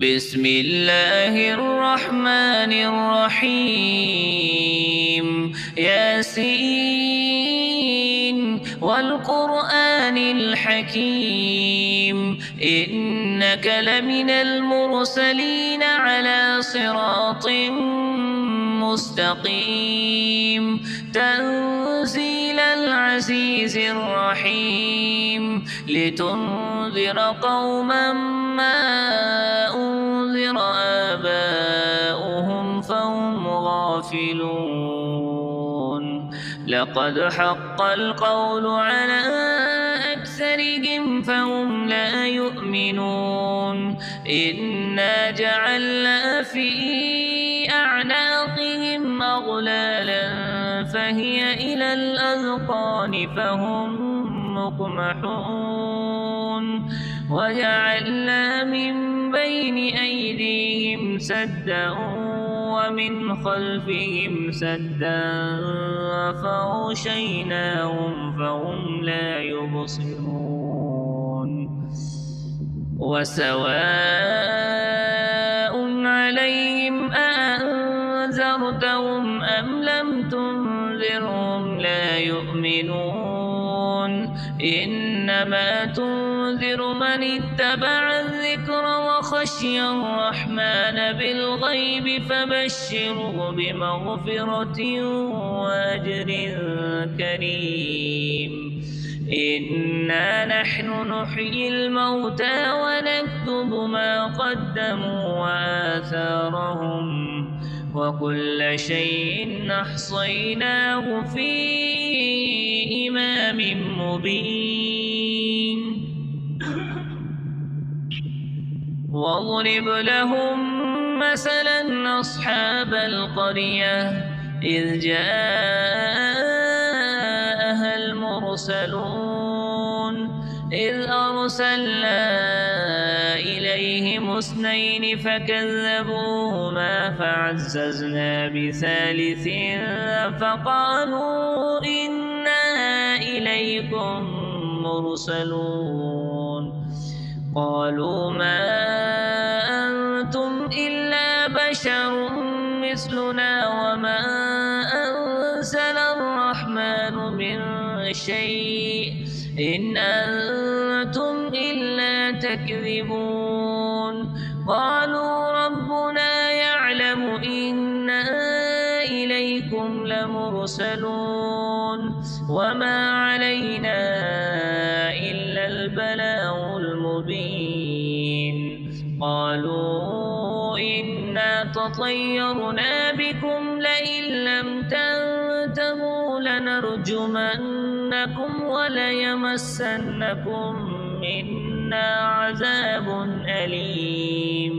بسم الله الرحمن الرحيم. ياسين والقرآن الحكيم إنك لمن المرسلين على صراط مستقيم تنزيل العزيز الرحيم لتنذر قوما ما أنذر آباؤهم فهم غافلون. لقد حق القول على أكثرهم فهم لا يؤمنون. إنا جعلنا في أعناقهم أغلالا فهي إلى الأذقان فهم مقمحون. وجعلنا من بين أيديهم سدا ومن خلفهم سدا فغشيناهم فهم لا يبصرون. وسواء عليهم أأنذرتهم أم لم تنذرهم لا يؤمنون. إنما تنذر من اتبع الذكر وخشي الرحمن بالغيب فبشره بمغفرة وأجر كريم. إنا نحن نحيي الموتى ونكتب ما قدموا وآثارهم وكل شيء أحصيناه في إمام مبين. واضرب لهم مثلا أصحاب القرية إذ جاءها المرسلون إذ أرسلنا إليهم اثنين فكذبوهما فعززنا بثالث فقالوا إنا إليكم مرسلون. قالوا ما أنتم إلا بشر مثلنا وما أنزل الرحمن من شيء إن أنتم إلا تكذبون. قالوا ربنا يعلم إنا إليكم لمرسلون وما علينا إلا البلاغ المبين. قالوا إنا تطيرنا بكم لئن لم تنتهوا لنرجمنكم وليمسنكم منا عذاب أليم.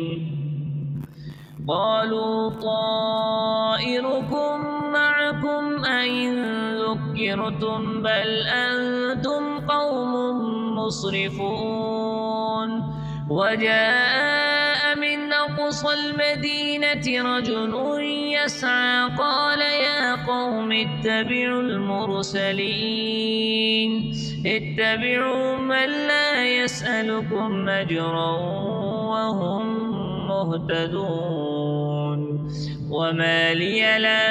قالوا طائركم معكم أئن ذكرتم بل أنتم قوم مسرفون. وجاء من أقصى المدينة رجل يسعى قال يا قوم اتبعوا المرسلين اتبعوا من لا يسألكم أجرا وهم مهتدون. وما لي لا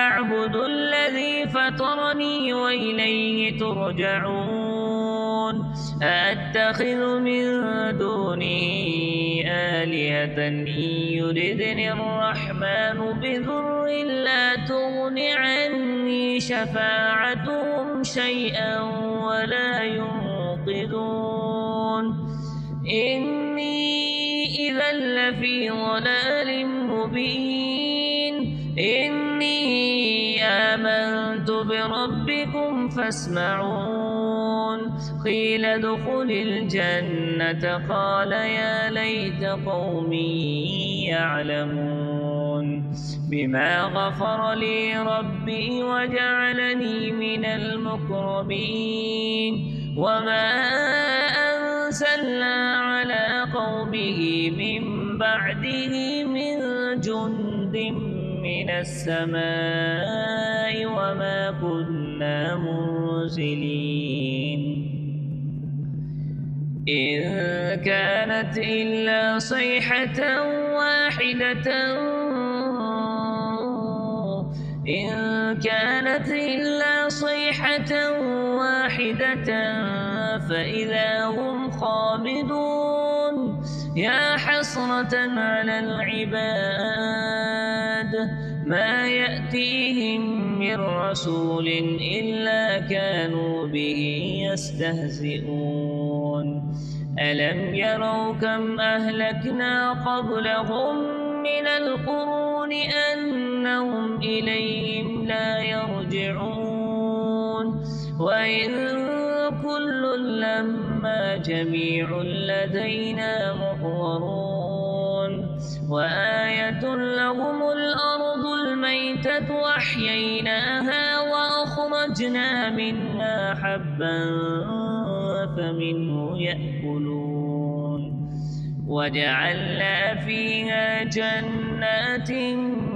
أعبد الذي فطرني وإليه ترجعون. أأتخذ من دونه آلهة إن يردني الرحمن بضر لا تغن عني شفاعتهم شيئا ولا ينقذون. إني إذا لفي ضلال مبين. إني آمنت بربكم فاسمعون. قيل ادخل الجنة قال يا ليت قومي يعلمون بما غفر لي ربي وجعلني من المقربين. وما أنزلنا على قومه من بعده من جند من السماء وما كنا منزلين. إن كانت إلا صيحة واحدة فإذا هم خامدون يا حسرة على العباد ما يأتيهم من رسول إلا كانوا به يستهزئون ألم يروا كم أهلكنا قبلهم من القرون أنهم إليهم لا يرجعون وإن كل لما جميع لدينا محضرون وآية لهم الأرض الميتة وأحييناها وأخرجنا منها حبا فمنه يأكلون وجعلنا فيها جنات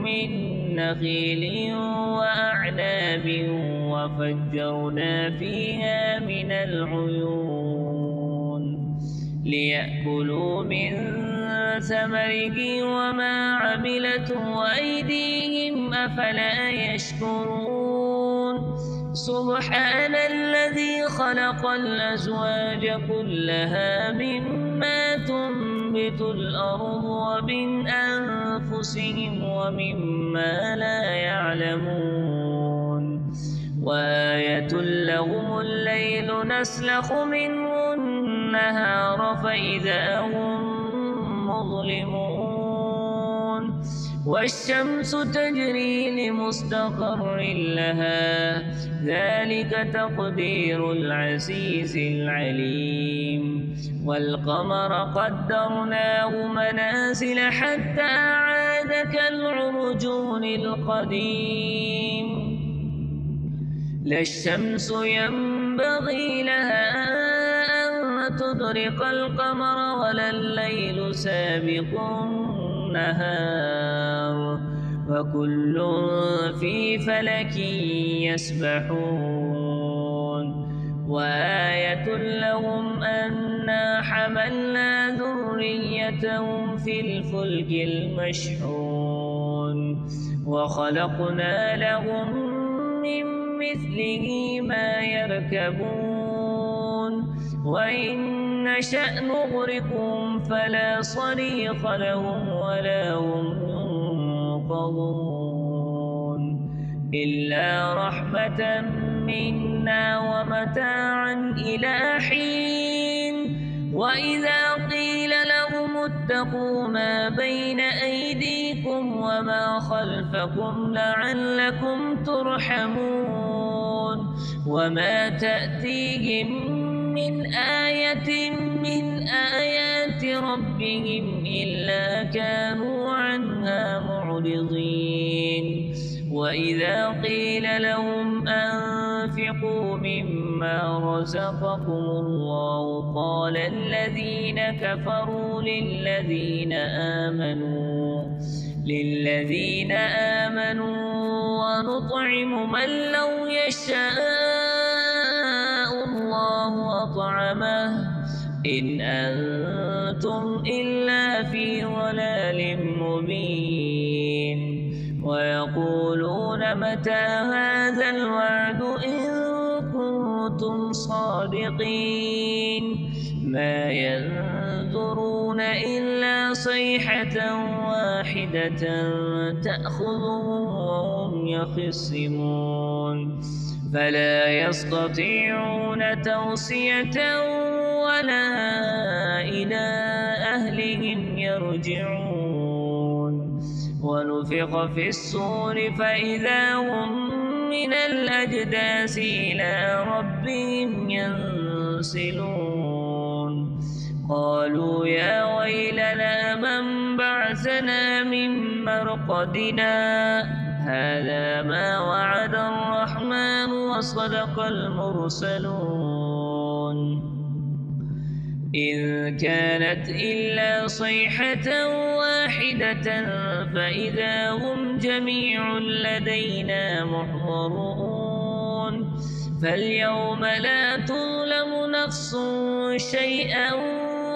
من نخيل وأعناب وفجرنا فيها من العيون ليأكلوا من ثمره وما عملته أيديهم أفلا يشكرون سبحان الذي خلق الأزواج كلها مما تنبت الأرض ومن أنفسهم ومما لا يعلمون وآية لهم الليل نسلخ منه النهار فإذا هم مظلمون والشمس تجري لمستقر لها ذلك تقدير العزيز العليم والقمر قدرناه منازل حتى عاد كالعرجون القديم لا الشمس ينبغي لها أن تدرك القمر ولا الليل سابق النهار وكل في فلك يسبحون وآية لهم أنا حملنا ذريتهم في الفلك المشحون وخلقنا لهم من مثله ما يركبون وإن نشأ نغرقهم فلا صريخ لهم ولا هم ينقذون إلا رحمة منا ومتاعا إلى حين وإذا قيل لهم اتقوا ما بين أيديكم وما خلفكم لعلكم ترحمون وما تأتيهم من آية من آيات ربهم إلا كانوا عنها معرضين وإذا قيل لهم أنفقوا مما رزقكم الله قال الذين كفروا للذين آمنوا ونطعم من لو يشاء الله أطعمه إن أنتم إلا في ضلال مبين ويقولون متى هذا الوعد إن كنتم صادقين ما ينظرون إلا صيحة واحدة تأخذهم وهم يخصمون فلا يستطيعون توصية ولا إلى أهلهم يرجعون ونفخ في الصور فإذا هم من الأجداث إلى ربهم ينسلون قالوا يا ويلنا من بعثنا من مرقدنا هذا ما وعد الرحمن وصدق المرسلون إن كانت إلا صيحة واحدة فإذا هم جميع لدينا محضرون فاليوم لا تظلم نفس شيئا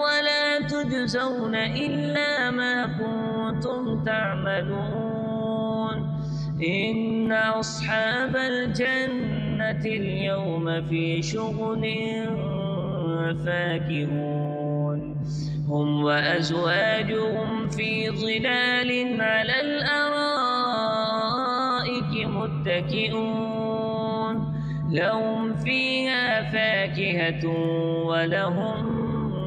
ولا تجزون إلا ما كنتم تعملون إن أصحاب الجنة اليوم في شغل فاكهون هم وأزواجهم في ظلال على الأرائك متكئون لهم فيها فاكهة ولهم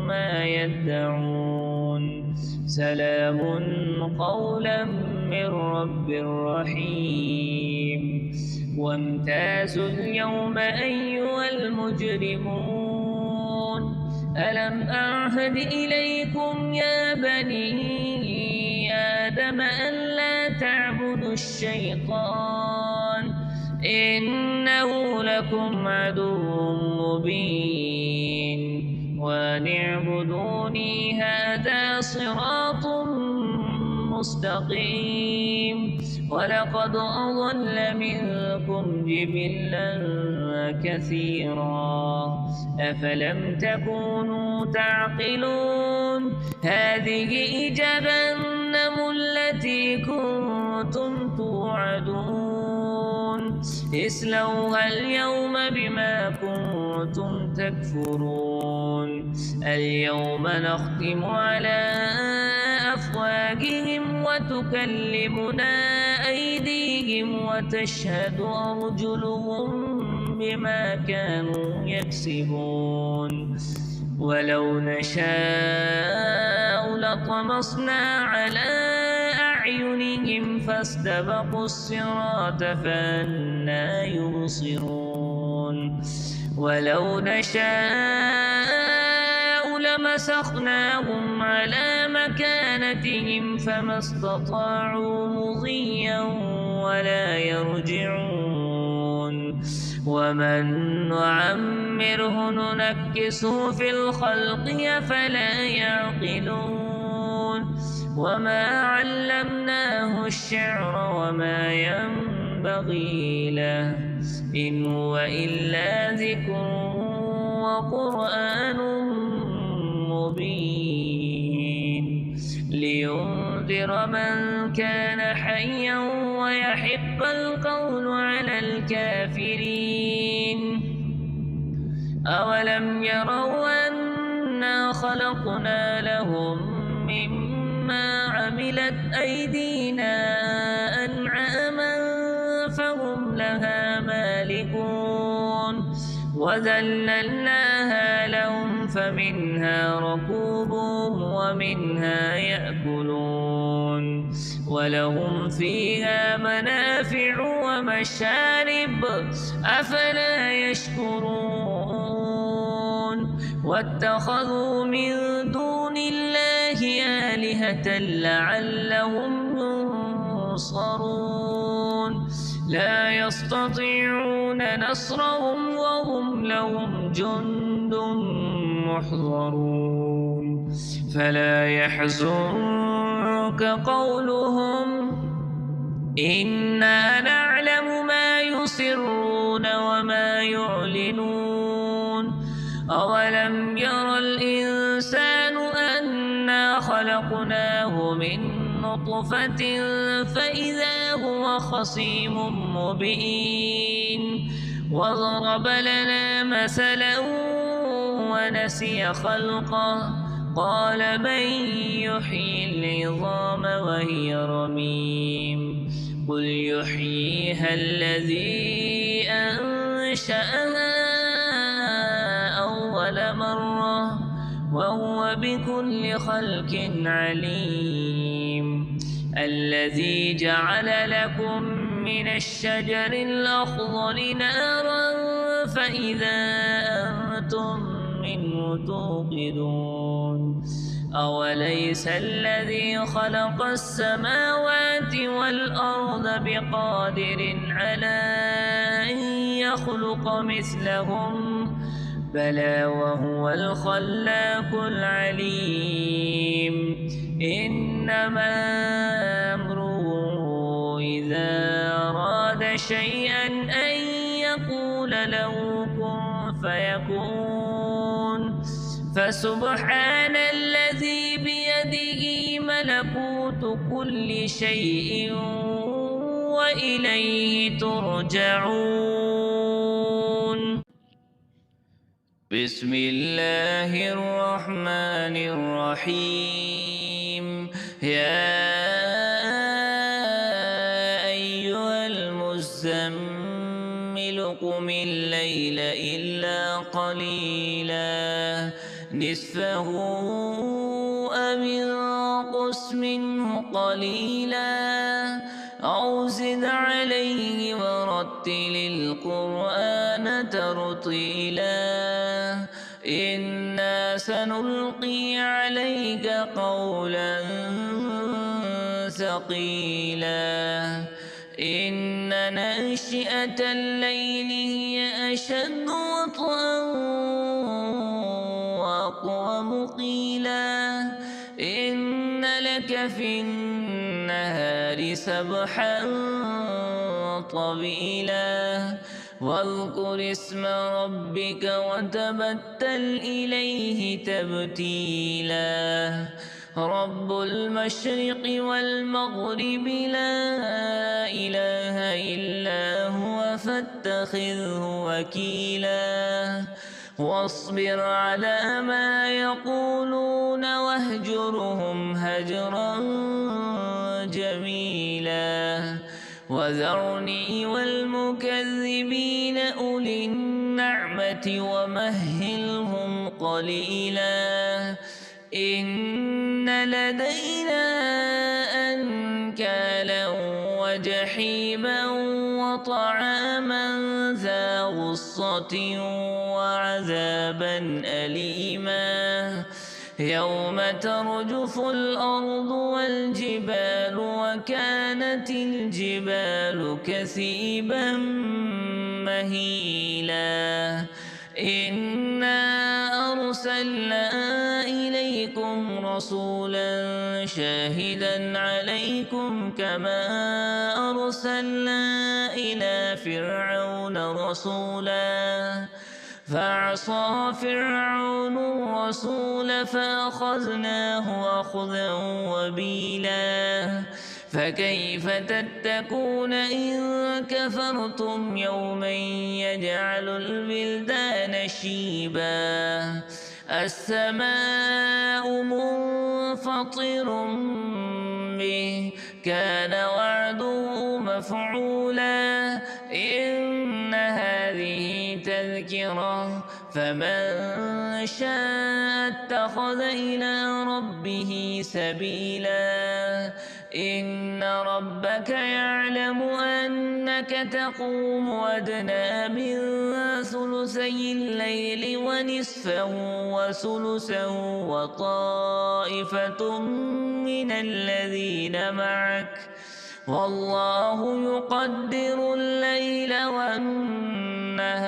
ما يدعون سلام قولا من رب رحيم وامتازوا اليوم أيها المجرمون ألم أعهد إليكم يا بني آدم ألا تعبدوا الشيطان إنه لكم عدو مبين وأن اعبدوني هذا صراط مستقيم ولقد أضل منكم جبلا كثيرا أفلم تكونوا تعقلون هذه جهنم التي كنتم توعدون اصلوها اليوم بما كنتم تكفرون اليوم نختم على أفواههم وتكلمنا أيديهم وتشهد أرجلهم بما كانوا يكسبون ولو نشاء لطمسنا على أعينهم فاستبقوا الصراط فأنى يبصرون ولو نشاء لمسخناهم على مكانتهم فما استطاعوا مضيا ولا يرجعون ومن نعمره ننكسه في الخلق أفلا يعقلون وما علمناه الشعر وما ينبغي له إن هو إلا ذكر وقرآن مبين لينذر من كان حيا ويحق القول على الكافرين أولم يروا أنا خلقنا لهم مما عملت أيدينا أنعاما فهم لها مالكون وذللناها لهم فمنها ركوبهم ومنها يأكلون ولهم فيها منافع ومشارب أفلا يشكرون واتخذوا من دون الله آلهة لعلهم ينصرون لا يستطيعون نصرهم وهم لهم جند محضرون فلا يحزنك قولهم إنا نعلم ما يسرون وما يعلنون أولم ير الإنسان أنا خلقناه من نطفة فإذا هو خصيم مبين وضرب لنا مثلا ونسي خلقه قال من يحيي العظام وهي رميم قل يحييها الذي أنشأها أول مرة وهو بكل خلق عليم الذي جعل لكم من الشجر الأخضر نارا فإذا أنتم منه توقدون أوليس الذي خلق السماوات والأرض بقادر على أن يخلق مثلهم بلى وهو الخلاق العليم إنما أمره إذا أراد شيئا أن يقول له فسبحان الذي بيده ملكوت كل شيء وإليه ترجعون. بسم الله الرحمن الرحيم. يا أيها المزمل قم الليل إلا قليلا نصفه أو انقص منه قليلا أو زد عليه ورتل القرآن ترتيلا إنا سنلقي عليك قولا ثقيلا إن ناشئة الليل هي أشد وطئا وأقوم قيلا إن لك في النهار سبحا طويلا واذكر اسم ربك وتبتل إليه تبتيلا رب المشرق والمغرب لا إله إلا هو فاتخذه وكيلا واصبر على ما يقولون واهجرهم هجرا جميلا وذرني والمكذبين أولي النعمة ومهلهم قليلا إن لدينا أنكالا وجحيما وطعاما ذا غصة وعذابا أليما يوم ترجف الأرض والجبال وكانت الجبال كثيبا مهيلا إنا أرسلنا إليكم رسولا شاهدا عليكم كما أرسلنا إلى فرعون رسولا فعصى فرعون الرسول فأخذناه أخذا وبيلا فكيف تتقون إن كفرتم يوما يجعل البلدان شيبا السماء منفطر به كان وعده مفعولا إن هذه تذكرة فمن شاء اتخذ إلى ربه سبيلا إن ربك يعلم أنك تقوم أدنى من ثلثي الليل ونصفه وثلثه وطائفة من الذين معك والله يقدر الليل والنهار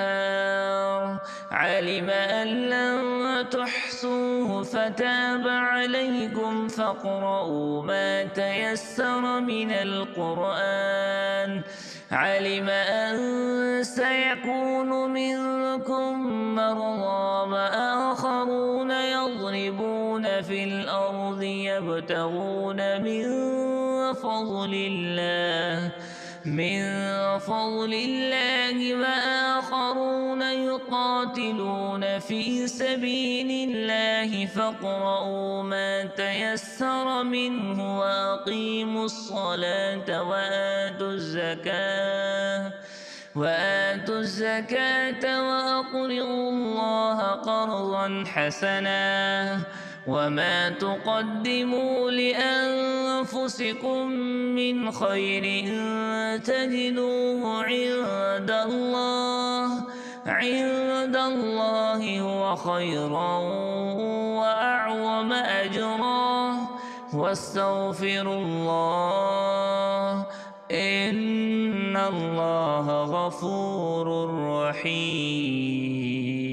علم أن لن تحصوه فتاب عليكم فاقرؤوا ما تيسر من القرآن علم أن سيكون منكم مرضى وآخرون يضربون في الأرض يبتغون من فضل الله وآخرون يقاتلون في سبيل الله فاقرؤوا ما تيسر منه وأقيموا الصلاة وآتوا الزكاة وأقرضوا الله قرضا حسنا وما تقدموا لأنفسكم من خير تجدوه عند الله هو خيرا وأعظم أجرا واستغفروا الله إن الله غفور رحيم.